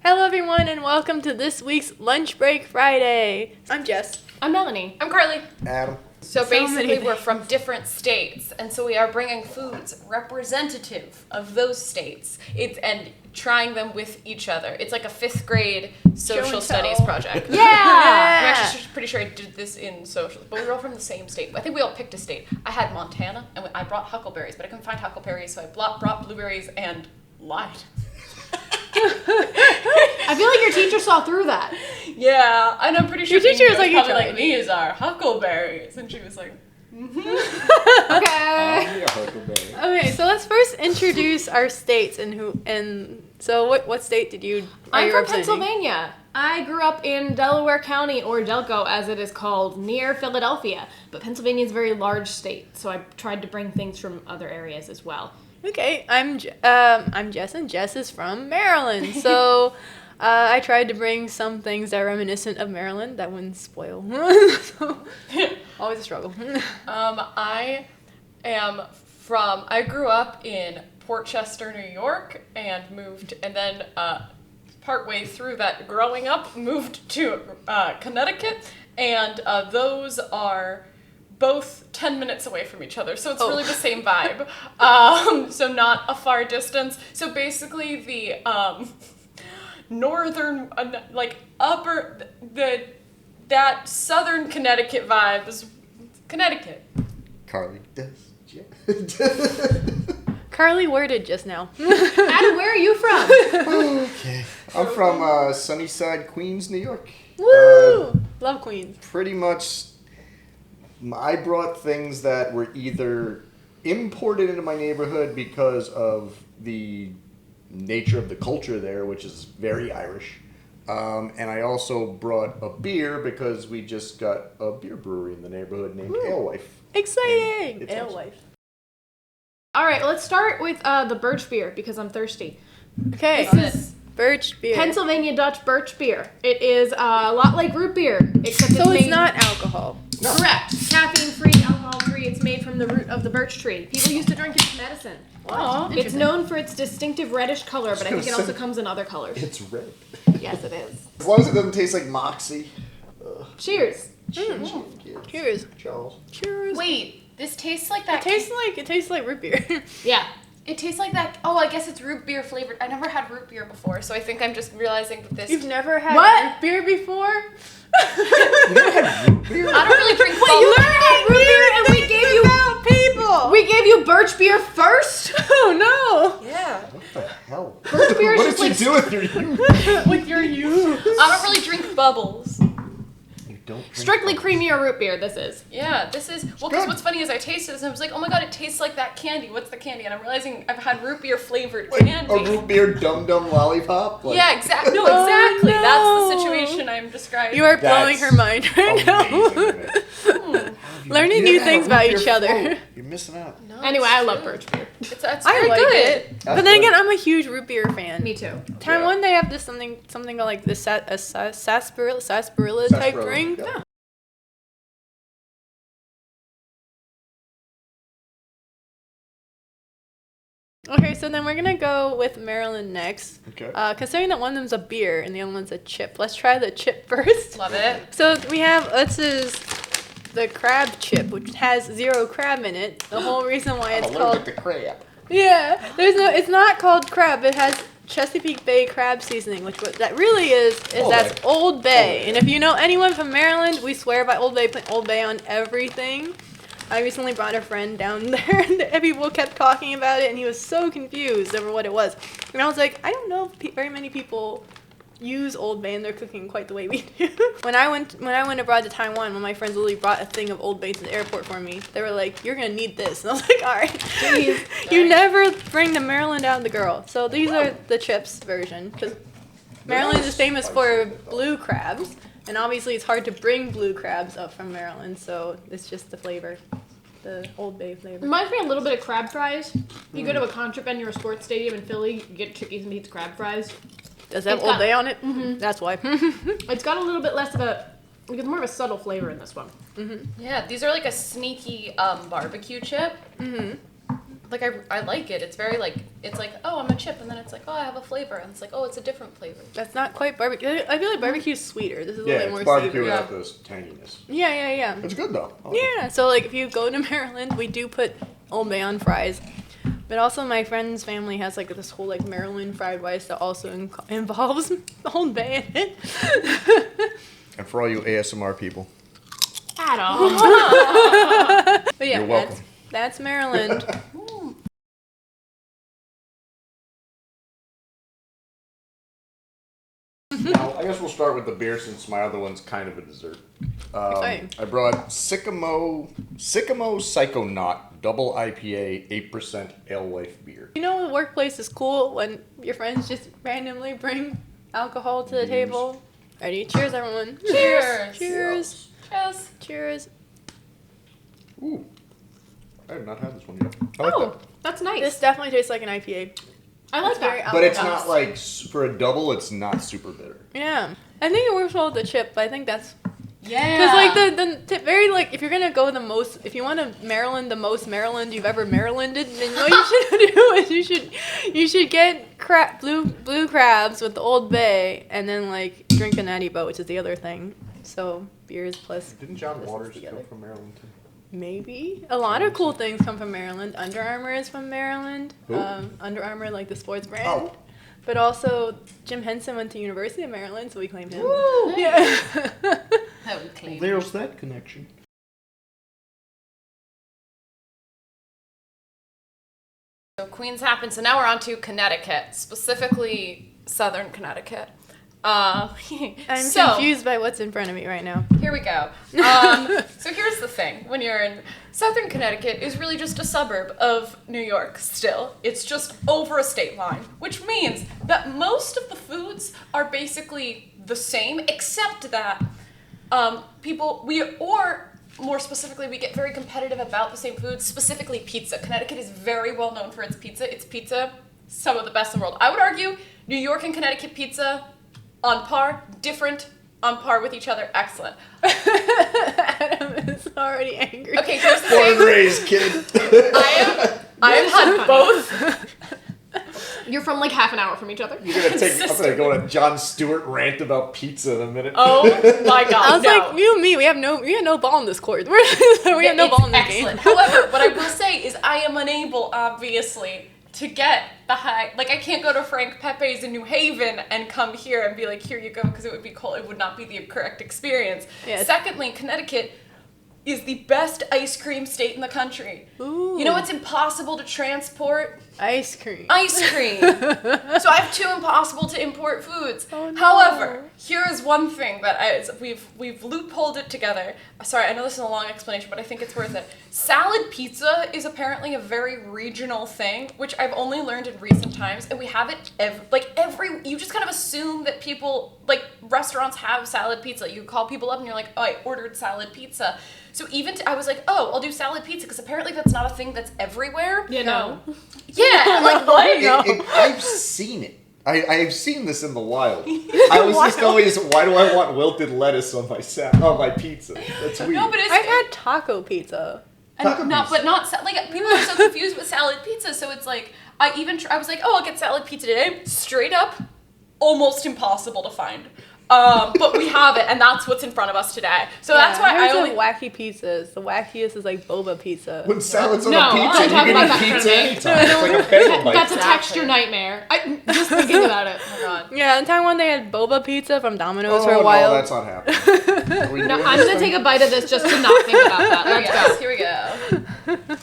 Hello everyone and welcome to this week's Lunch Break Friday. I'm Jess. I'm Melanie. I'm Carly. Adam. So many basically we're things. from different states, and so we are bringing foods representative of those states and trying them with each other. It's like a 5th grade social studies project. Yeah! I'm actually pretty sure I did this in social, but we were all from the same state. I think we all picked a state. I had Montana, and I brought huckleberries, but I couldn't find huckleberries, so I brought blueberries and lied. I feel like your teacher saw through that. Yeah, and I'm pretty sure Your teacher was like, probably "You like, tried." these are huckleberries, and she was like, Okay. Okay, so let's first introduce our states so what state are I'm you from representing? Pennsylvania. I grew up in Delaware County, or Delco as it is called, near Philadelphia. But Pennsylvania is a very large state, so I tried to bring things from other areas as well. Okay, I'm Jess, and Jess is from Maryland. So I tried to bring some things that are reminiscent of Maryland that wouldn't spoil. So, always a struggle. I grew up in Port Chester, New York, and then partway through that growing up, moved to Connecticut, and those are both 10 minutes away from each other, so it's really the same vibe. So not a far distance. So basically the northern, that southern Connecticut vibe is Connecticut. Carly does. Carly worded just now. Adam, where are you from? Okay. I'm from Sunnyside, Queens, New York. Woo! Love Queens. Pretty much, I brought things that were either imported into my neighborhood because of the nature of the culture there, which is very Irish. And I also brought a beer because we just got a beer brewery in the neighborhood named Alewife. Exciting! It's awesome. Alewife. All right, let's start with the Birch Beer because I'm thirsty. Okay. This is Birch Beer. Pennsylvania Dutch Birch Beer. It is a lot like root beer, except So it's made... not alcohol. No. Correct. Caffeine-free, alcohol-free. It's made from the root of the birch tree. People used to drink it as medicine. Wow. It's known for its distinctive reddish color, but I think it also say- comes in other colors. It's red. Yes, it is. As long as it doesn't taste like Moxie. Cheers. Cheers. Charles. Cheers. Wait, this tastes like that. It tastes like root beer. Yeah. It tastes like that. Oh, I guess it's root beer flavored. I never had root beer before, so I think I'm just realizing that this. You've never had What? root beer before? You never had root beer? I don't really drink You bubbles. never had root beer and we gave you people. we gave you birch beer first? Oh Yeah. What the hell? Birch beer is What just did like you do with your youth? no. With your youth. I don't really drink bubbles. You don't drink strictly bubbles. creamier root beer. This is. Yeah, this is. Well, because what's funny is I tasted this and I was like, oh my god, it tastes like that candy. What's the candy? And I'm realizing I've had root beer flavored Like candy. a root beer dum dum lollipop? Like, Yeah, exactly. No, Oh, exactly. no. That's the situation I'm describing. You are blowing That's her mind right now. amazing, man. Learning You new never had things a about root beer each other. float. You're missing out. No, Anyway, it's I love true. birch beer. It's I very like good. it. But then again, I'm a huge root beer fan. Me too. Taiwan, they have this something like this sarsaparilla type Sarsaparilla, drink. yeah. Okay, so then we're gonna go with Maryland next. Okay. Considering that one of them's a beer and the other one's a chip, let's try the chip first. Love it. So this is the crab chip, which has 0 crab in it. The whole reason why it's I'm called allergic to crab. it's not called crab. It has Chesapeake Bay crab seasoning, that really is Old that's Bay. Old Bay. Old Bay. And if you know anyone from Maryland, we swear by Old Bay. Put Old Bay on everything. I recently brought a friend down there, and people kept talking about it, and he was so confused over what it was. And I was like, I don't know if very many people use Old Bay in their cooking quite the way we do. When I went abroad to Taiwan, one of my friends literally brought a thing of Old Bay to the airport for me. They were like, "You're gonna need this," and I was like, "All right." Jeez. You never bring the Maryland out of the girl. So these are the chips version, because Maryland is famous for blue crabs, and obviously it's hard to bring blue crabs up from Maryland. So it's just the flavor, the Old Bay flavor. Reminds me a little bit of crab fries. You go to a con trip and you're a sports stadium in Philly, you get Chickies and Pete's crab fries. Does it have It's Old got- Bay on it? Mm-hmm. That's why. It's got a little bit less of it's more of a subtle flavor in this one. Yeah, these are like a sneaky barbecue chip. like I like it. It's very like it's like, oh, I'm a chip, and then it's like, oh, I have a flavor, and it's like, oh, it's a different flavor. That's not quite barbecue. I feel like barbecue's sweeter. This is a Yeah, little bit more it's barbecue savory. without this tanginess. Yeah. It's good though. I like it. Yeah, so like if you go to Maryland, we do put Old Bay on fries. But also my friend's family has like this whole like Maryland fried rice that also involves Old Bay in it. And for all you ASMR people, Adam. But yeah, you're welcome. that's Maryland. Now, I guess we'll start with the beer since my other one's kind of a dessert. Exciting. I brought Sycamore Psychonaut Double IPA 8% alewife beer. You know, the workplace is cool when your friends just randomly bring alcohol to the table. Ready? Cheers, everyone. Cheers. Cheers. Cheers. Cheers. Ooh, I have not had this one yet. I like Oh, that. that's nice. This definitely tastes like an IPA. I like It's very that. But it's alcohol. not like for a double. It's not super bitter. Yeah. I think it works well with the chip, but I think that's Yeah. because like the very like if you're gonna go the most if you want to Maryland the most Maryland you've ever Marylanded, then what you should do is you should get blue crabs with the Old Bay and then like drink a natty boat, which is the other thing. So beers plus Didn't John this Waters together. come from Maryland too? Maybe a lot of cool things come from Maryland. Under Armour is from Maryland. Who? Under Armour, like the sports brand. Oh. But also Jim Henson went to University of Maryland, so we claimed him. Woo! Yeah. That would claim. There's that connection. So Queens happened. So now we're on to Connecticut, specifically Southern Connecticut. I'm so, confused by what's in front of me right now. Here we go. So here's the thing. When you're in Southern Connecticut, is really just a suburb of New York still. It's just over a state line, which means that most of the foods are basically the same, except that more specifically, we get very competitive about the same foods, specifically pizza. Connecticut is very well known for its pizza. Its pizza, some of the best in the world. I would argue New York and Connecticut pizza, on par, different, on par with each other, excellent. Adam is already angry. Okay, here's the Born and thing. raised, kid. I have had both. You're from like half an hour from each other. I'm gonna go on a Jon Stewart rant about pizza in a minute. Oh my god, I was no. like, you and me, we have no ball in this court. We have no It's ball in this excellent. game. However, what I will say is I am unable, obviously, to get the high. Like, I can't go to Frank Pepe's in New Haven and come here and be like, here you go, because it would be cold. It would not be the correct experience. Yeah. Secondly, Connecticut is the best ice cream state in the country. Ooh. You know what's impossible to transport? Ice cream. Ice cream. So I have two impossible to import foods. Oh, no. However, here is one thing that we've loopholed it together. Sorry, I know this is a long explanation, but I think it's worth it. Salad pizza is apparently a very regional thing, which I've only learned in recent times, and we have it you just kind of assume that people, like, restaurants have salad pizza. You call people up and you're like, oh, I ordered salad pizza. So I was like, oh, I'll do salad pizza, because apparently that's not a thing that's everywhere. You know. Yeah, I'm like, what? I've seen it. I've seen this in the wild. I was just always, why do I want wilted lettuce on my pizza? That's weird. No, but it's I've had taco pizza. Taco and not, pizza. but not like people are so confused with salad pizza. So it's like I was like, oh, I'll get salad pizza today. Straight up, almost impossible to find. But we have it, and that's what's in front of us today. So that's why I only. wacky pizzas. The wackiest is like boba pizza. When salad's on No, a pizza, I'm you talking can about eat that pizza kind of anytime. It's like a bagel bite. That's a Exactly. texture nightmare. I'm just thinking about it. Oh my god. Yeah, in Taiwan they had boba pizza from Domino's for Oh, a while. no, that's not happening. Are we No, doing I'm this gonna thing? take a bite of this just to not think about that. Oh, Let's yes, go. here we go.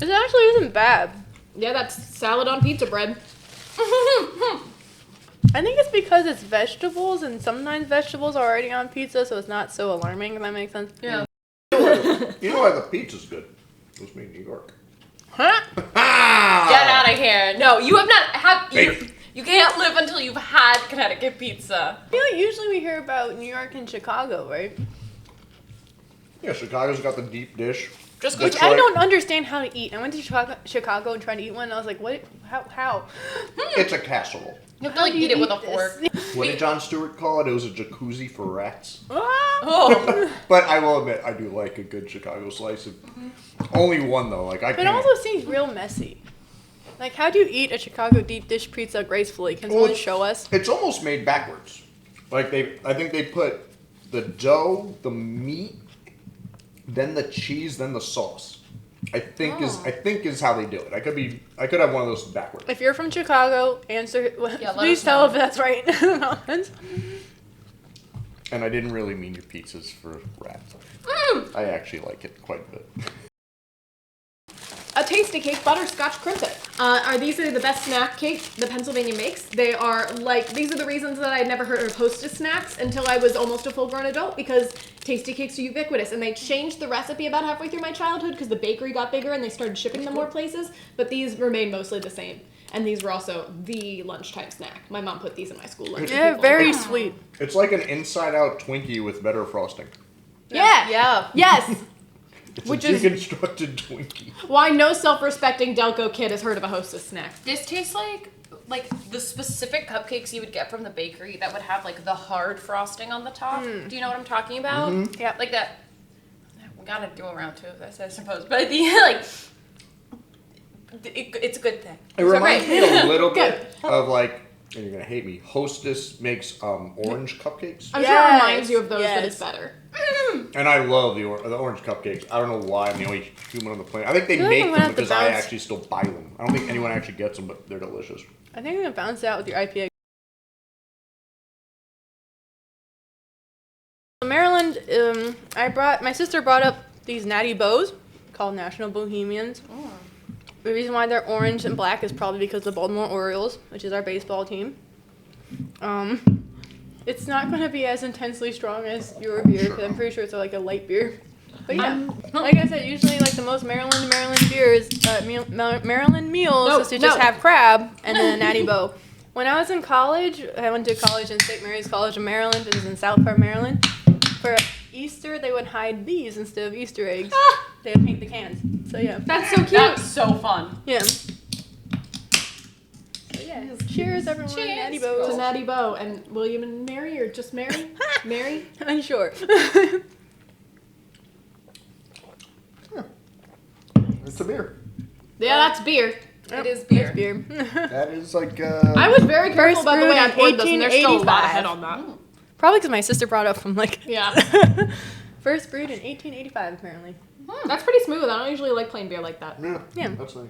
It actually isn't bad. Yeah, that's salad on pizza bread. I think it's because it's vegetables, and sometimes vegetables are already on pizza, so it's not so alarming, if that makes sense. Yeah. You know why the pizza's good? It was made in New York. Huh? Get out of here. No, you have not had. Hey. You can't live until you've had Connecticut pizza. I feel like usually we hear about New York and Chicago, right? Yeah, Chicago's got the deep dish. Just Which go. I don't understand how to eat. I went to Chicago and tried to eat one, and I was like, what? How? It's a casserole. You have to like eat it with a fork. What did Jon Stewart call it? It was a jacuzzi for rats. Oh. But I will admit, I do like a good Chicago slice. Only one though. Like I But it can't. also seems real messy. Like, how do you eat a Chicago deep dish pizza gracefully? Can someone show us? It's almost made backwards. Like I think they put the dough, the meat, then the cheese, then the sauce. I think is how they do it. I could have one of those backwards. If you're from Chicago, answer. Yeah, let please us tell know. if that's right in the comments. And I didn't really mean your pizzas for rats. I actually like it quite a bit. A tasty cake, butterscotch crimpet. Are these the best snack cake the Pennsylvania makes? They are these are the reasons that I'd never heard of Hostess snacks until I was almost a full-grown adult, because tasty cakes are ubiquitous, and they changed the recipe about halfway through my childhood because the bakery got bigger and they started shipping them more places, but these remain mostly the same. And these were also the lunchtime snack. My mom put these in my school lunch. Yeah, very sweet. It's like an inside-out Twinkie with better frosting. Yeah. Yeah. Yes. It's Which a is- deconstructed Twinkie. Why no self-respecting Delco kid has heard of a Hostess snack. This tastes like the specific cupcakes you would get from the bakery that would have like the hard frosting on the top. Do you know what I'm talking about? Mm-hmm. Yeah. Like that. We gotta do a round two of this, I suppose. But it's a good thing. It So reminds great. me a little bit of like, and you're gonna hate me. Hostess makes orange cupcakes, I'm sure it reminds you of those, but it's Yes. better. and I love the orange cupcakes. I don't know why I'm the only human on the planet. I think they feel like make I'm gonna them have to because I bounce. actually still buy them. I don't think anyone actually gets them, but they're delicious. I think I'm gonna bounce out with your IPA. Maryland, my sister brought up these natty bows called National Bohemians. The reason why they're orange and black is probably because of the Baltimore Orioles, which is our baseball team. It's not going to be as intensely strong as your beer, because I'm pretty sure it's like a light beer. But yeah, like I said, usually like the most Maryland beers, Maryland meals is to just have crab and then a natty bow. When I was in college, I went to college in St. Mary's College of Maryland, which is in South Park, Maryland. For Easter, they would hide these instead of Easter eggs. They would paint the cans. So yeah. That's so cute. That's so fun. Yeah. So yeah. Cheers, everyone. Cheers. Natty It's a bows. natty bow. And William and Mary, or just Mary? Mary? Unsure. It's a beer. Yeah, that's beer. It is beer. Beer. That is like. I was very careful First about the way I brewed in poured this, and there's still a lot 1885. ahead on that. Probably because my sister brought up from like. Yeah. First brewed in 1885, apparently. That's pretty smooth. I don't usually like plain beer like that. Yeah. That's nice.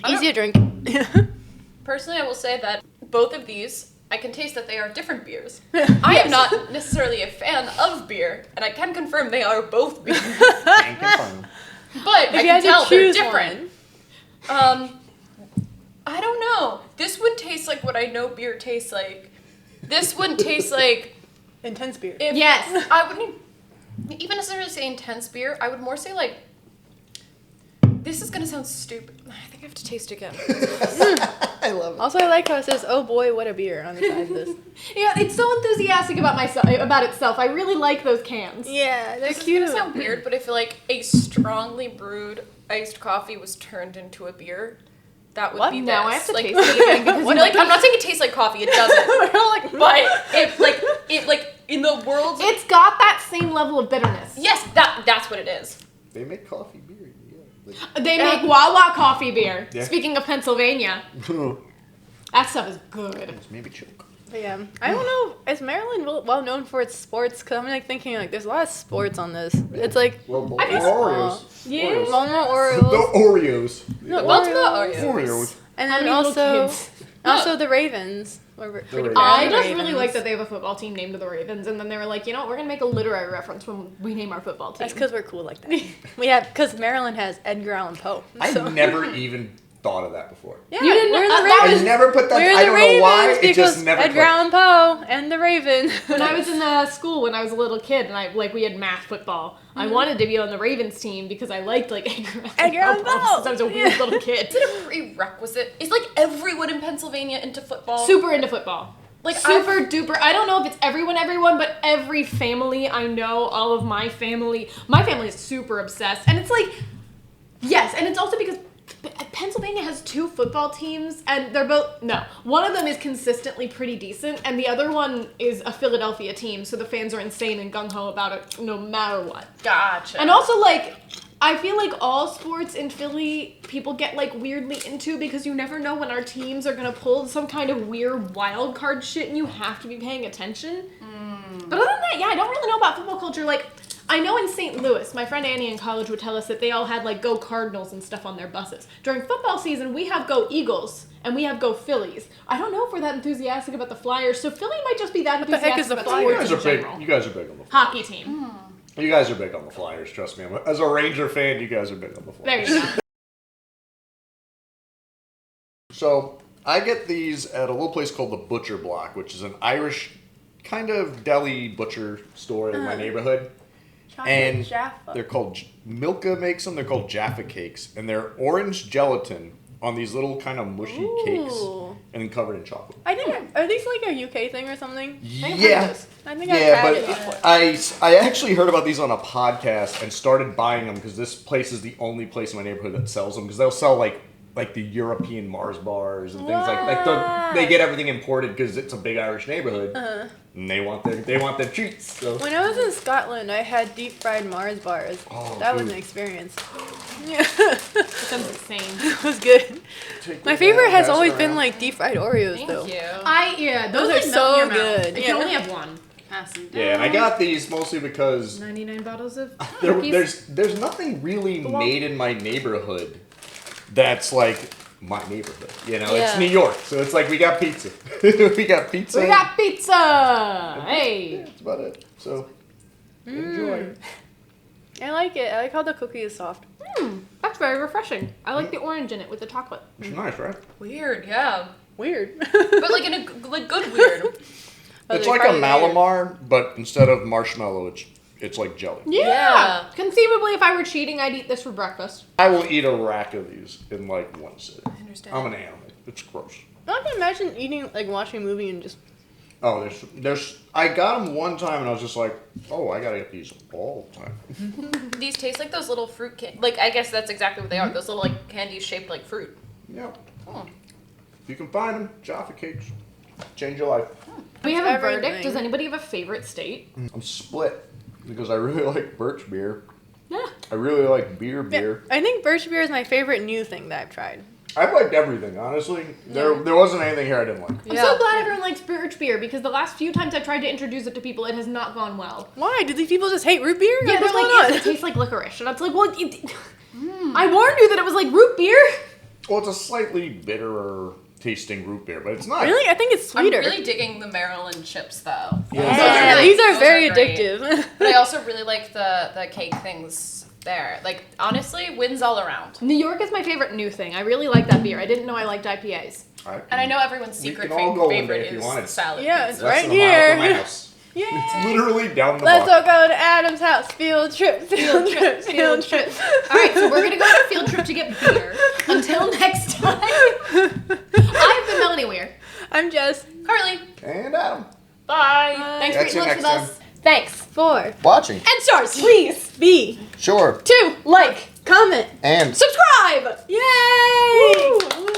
Easy to drink. Personally, I will say that both of these, I can taste that they are different beers. I am not necessarily a fan of beer, and I can confirm they are both beer. Can't confirm. But If I you had can to tell they're choose different. I don't know. This would taste like what I know beer tastes like. This wouldn't taste like. Intense beer. If Yes. I wouldn't even necessarily say intense beer. I would more say like. This is gonna sound stupid. I think I have to taste again. I love it. Also, I like how it says, "Oh boy, what a beer" on the side of this. Yeah, it's so enthusiastic about itself. I really like those cans. Yeah, they're This is cute. gonna sound weird, but I feel like a strongly brewed iced coffee was turned into a beer. That would What? be Now this. I have to like, taste it again because Well, like, I'm not saying it tastes like coffee. It doesn't. But it in the world. It's got that same level of bitterness. Yes, that's what it is. They make coffee beer. Yeah. They make Wawa coffee beer. Yeah. Speaking of Pennsylvania, that stuff is good. Maybe choke. But yeah, I don't know. Is Maryland well known for its sports? Cause I'm like thinking like there's a lot of sports on this. It's like Well, Baltimore Oreos. Yeah. Baltimore The Orioles, Oreos. No, Baltimore Oreos. Oreos. and How then many little also kids? the Ravens. We're pretty Ravens. proud I of the just really Ravens. like that they have a football team named the Ravens, and then they were like, you know what, we're gonna make a literary reference when we name our football team. That's because we're cool like that. We have because Maryland has Edgar Allan Poe. So. I've never even thought of that before. Yeah, You didn't we're know- the that Ravens. I never put that. We're I the don't Ravens know why. It because just never Edgar clicked. Allan Poe and the Raven. When I was in school, when I was a little kid, and we had math football, I wanted to be on the Ravens team because I liked Edgar Allan Poe. since I was a weird little kid. Is it a prerequisite? Is like everyone in Pennsylvania into football? Super into football. like super duper. I don't know if it's everyone, but every family I know, all of my family is super obsessed, and it's like, yes, and it's also because Pennsylvania has 2 football teams, and they're both, no, one of them is consistently pretty decent, and the other one is a Philadelphia team, so the fans are insane and gung-ho about it no matter what. Gotcha. And also, like, I feel like all sports in Philly, people get, like, weirdly into because you never know when our teams are gonna pull some kind of weird wild card shit, and you have to be paying attention. But other than that, yeah, I don't really know about football culture, like, I know in St. Louis, my friend Annie in college would tell us that they all had, like, Go Cardinals and stuff on their buses. During football season, we have Go Eagles, and we have Go Phillies. I don't know if we're that enthusiastic about the Flyers, so Philly might just be that the heck enthusiastic is the about Flyers? sports in general. You guys are big on the Flyers. Hockey team. You guys are big on the Flyers, trust me. As a Ranger fan, you guys are big on the Flyers. There you go. So, I get these at a little place called the Butcher Block, which is an Irish kind of deli butcher store in my neighborhood. And Jaffa. they're called, Milka makes them, they're called Jaffa Cakes. And they're orange gelatin on these little kind of mushy cakes and then covered in chocolate. I think, are these like a UK thing or something? Yeah. I think I've had it before. I actually heard about these on a podcast and started buying them because this place is the only place in my neighborhood that sells them, because they'll sell like the European Mars bars and things like they get everything imported because it's a big Irish neighborhood and they want their treats. So. When I was in Scotland, I had deep fried Mars bars. Oh, that was dude. an experience. Yeah. That sounds insane. It was good. My favorite has always been like deep fried Oreos Thank though. you. Those are like so melt in your mouth. good. You Yeah. can only have one. Yeah, and I got these mostly because 99 bottles of cookies. there's nothing really made in my neighborhood that's like my neighborhood. You know, it's Yeah. New York, so it's like we got pizza. We got pizza. We got pizza! Hey! That's about it. So enjoy. I like it. I like how the cookie is soft. That's very refreshing. I like the orange in it with the chocolate. It's nice, right? Weird, yeah. Weird. But like in a like good weird. It's like a Malamar, but instead of marshmallow, it's like jelly. Yeah. Conceivably, if I were cheating, I'd eat this for breakfast. I will eat a rack of these in like one sitting. I understand. I'm an animal. It's gross. I can imagine eating, like watching a movie and just. Oh, there's. I got them one time and I was just like, oh, I gotta get these all the time. These taste like those little fruit like I guess that's exactly what they are. Those little like candies shaped like fruit. Yeah. Oh. If you can find them, Jaffa Cakes. Change your life. We have a Everything. verdict. Does anybody have a favorite state? I'm split because I really like Birch Beer. Yeah. I really like beer. I think Birch Beer is my favorite new thing that I've tried. I've liked everything, honestly. There wasn't anything here I didn't like. I'm so glad everyone likes Birch Beer because the last few times I've tried to introduce it to people, it has not gone well. Why? Do these people just hate root beer? Yeah, Like, they're what's like, going yes, on? it tastes like licorice. And I was like, well, I warned you that it was like root beer. Well, it's a slightly bitterer tasting root beer, but it's not. Really? I think it's I'm sweeter. really digging the Maryland chips though. Yeah, Those these are those very great. addictive. But I also really like the cake things there. Like honestly, wins all around. New York is my favorite new thing. I really like that beer. I didn't know I liked IPAs. And I know everyone's We secret can all go one day favorite if you is wanted. salad. Yeah, pizza. it's right Less than a mile from my here. house. Yay! It's literally down the Let's block. all go to Adam's house. Field trip. Field trip. Field trip. All right, so we're gonna go on a field trip to get beer. Until next time, I've been Melanie Weir. I'm Jess. Carly. And Adam. Bye. Thanks for Catch eating you lunch with next us. Thanks. 4. Watching. Enstarz, please. B. Sure. 2, like, Comment. And. subscribe. Yay! Woo!